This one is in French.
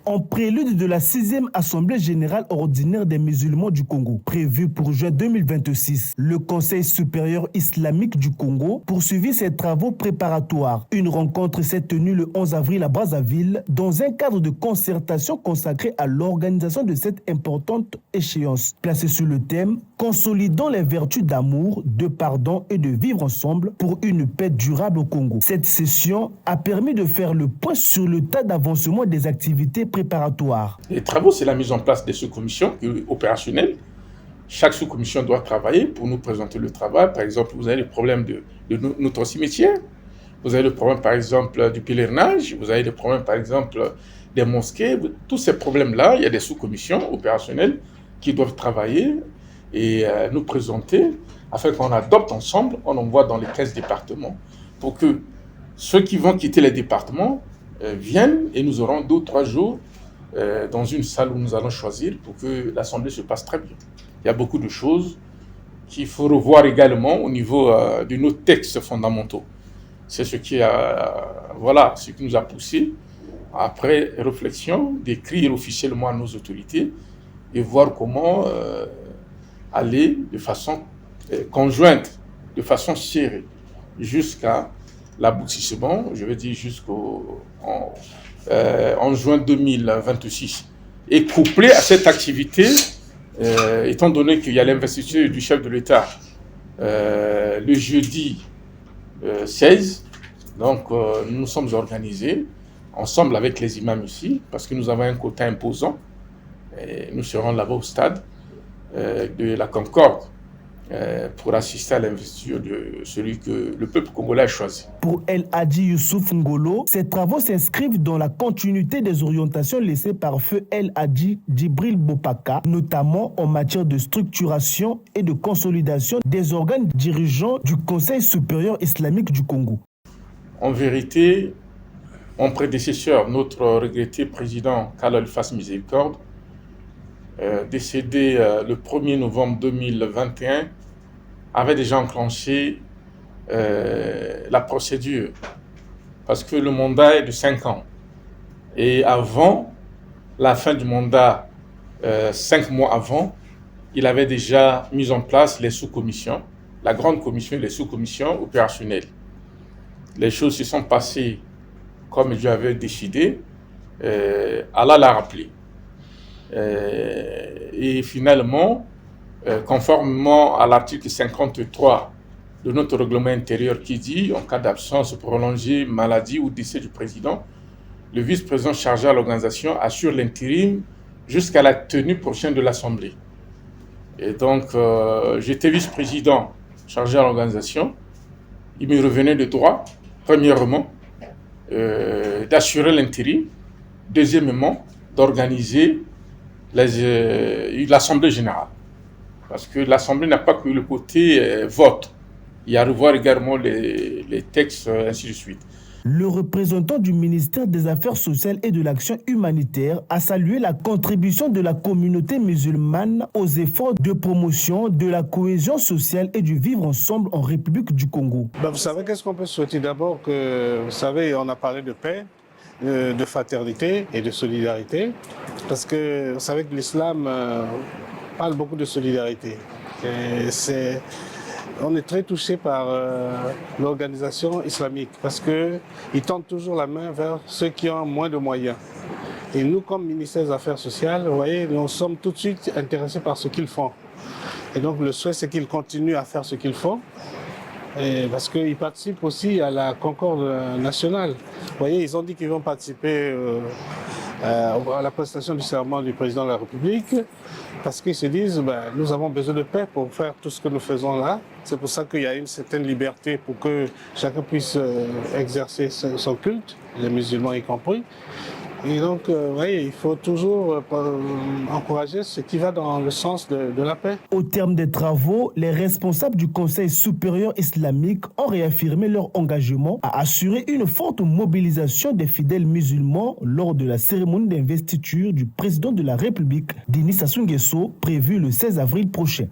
En prélude de la 6e Assemblée générale ordinaire des musulmans du Congo, prévue pour juin 2026, le Conseil supérieur islamique du Congo poursuivit ses travaux préparatoires. Une rencontre s'est tenue le 11 avril à Brazzaville dans un cadre de concertation consacré à l'organisation de cette importante échéance, placée sur le thème « Consolidant les vertus d'amour, de pardon et de vivre ensemble pour une paix durable au Congo ». Cette session a permis de faire le point sur le tas d'avancement des activités préparatoires. Les travaux, c'est la mise en place des sous-commissions opérationnelles. Chaque sous-commission doit travailler pour nous présenter le travail. Par exemple, vous avez le problème de notre cimetière, vous avez le problème, par exemple, du pèlerinage, vous avez le problème, par exemple, des mosquées. Tous ces problèmes-là, il y a des sous-commissions opérationnelles qui doivent travailler et nous présenter afin qu'on adopte ensemble, on envoie dans les 15 départements pour que ceux qui vont quitter les départements viennent et nous aurons 2 ou 3 jours dans une salle où nous allons choisir pour que l'Assemblée se passe très bien. Il y a beaucoup de choses qu'il faut revoir également au niveau de nos textes fondamentaux. C'est ce qui nous a poussé, après réflexion, d'écrire officiellement à nos autorités et voir comment aller de façon conjointe, de façon serrée, jusqu'à l'aboutissement, je veux dire en juin 2026. Et couplé à cette activité, étant donné qu'il y a l'investiture du chef de l'État le jeudi 16, donc nous nous sommes organisés ensemble avec les imams ici, parce que nous avons un quota imposant. Et nous serons là-bas au stade de la Concorde pour assister à l'investiture de celui que le peuple congolais a choisi. Pour El Hadji Youssouf Ngolo, ces travaux s'inscrivent dans la continuité des orientations laissées par feu El Hadji Djibril Bopaka, notamment en matière de structuration et de consolidation des organes dirigeants du Conseil supérieur islamique du Congo. En vérité, mon prédécesseur, notre regretté président Khalil Fass Miséricorde, décédé le 1er novembre 2021, avait déjà enclenché la procédure parce que le mandat est de 5 ans. Et avant la fin du mandat, 5 mois avant, il avait déjà mis en place les sous-commissions, la grande commission et les sous-commissions opérationnelles. Les choses se sont passées comme Dieu avait décidé. Allah l'a rappelé. Et finalement, conformément à l'article 53 de notre règlement intérieur qui dit, en cas d'absence prolongée, maladie ou décès du président, le vice-président chargé à l'organisation assure l'intérim jusqu'à la tenue prochaine de l'Assemblée. Et donc, j'étais vice-président chargé à l'organisation. Il me revenait de droit, premièrement, d'assurer l'intérim, deuxièmement, d'organiser l'Assemblée générale. Parce que l'Assemblée n'a pas que le côté vote. Il y a à revoir également les textes, ainsi de suite. Le représentant du ministère des Affaires sociales et de l'Action humanitaire a salué la contribution de la communauté musulmane aux efforts de promotion de la cohésion sociale et du vivre ensemble en République du Congo. Vous savez, qu'est-ce qu'on peut souhaiter d'abord que, vous savez, on a parlé de paix, de fraternité et de solidarité, parce que vous savez que l'islam parle beaucoup de solidarité. On est très touché par l'organisation islamique parce qu'ils tendent toujours la main vers ceux qui ont moins de moyens. Et nous, comme ministère des Affaires sociales, vous voyez, nous sommes tout de suite intéressés par ce qu'ils font. Et donc le souhait, c'est qu'ils continuent à faire ce qu'ils font. Parce qu'ils participent aussi à la concorde nationale. Vous voyez, ils ont dit qu'ils vont participer à la prestation du serment du président de la République parce qu'ils se disent nous avons besoin de paix pour faire tout ce que nous faisons là. C'est pour ça qu'il y a une certaine liberté pour que chacun puisse exercer son culte, les musulmans y compris. Et donc, il faut toujours encourager ce qui va dans le sens de la paix. Au terme des travaux, les responsables du Conseil supérieur islamique ont réaffirmé leur engagement à assurer une forte mobilisation des fidèles musulmans lors de la cérémonie d'investiture du président de la République, Denis Sassou Nguesso, prévue le 16 avril prochain.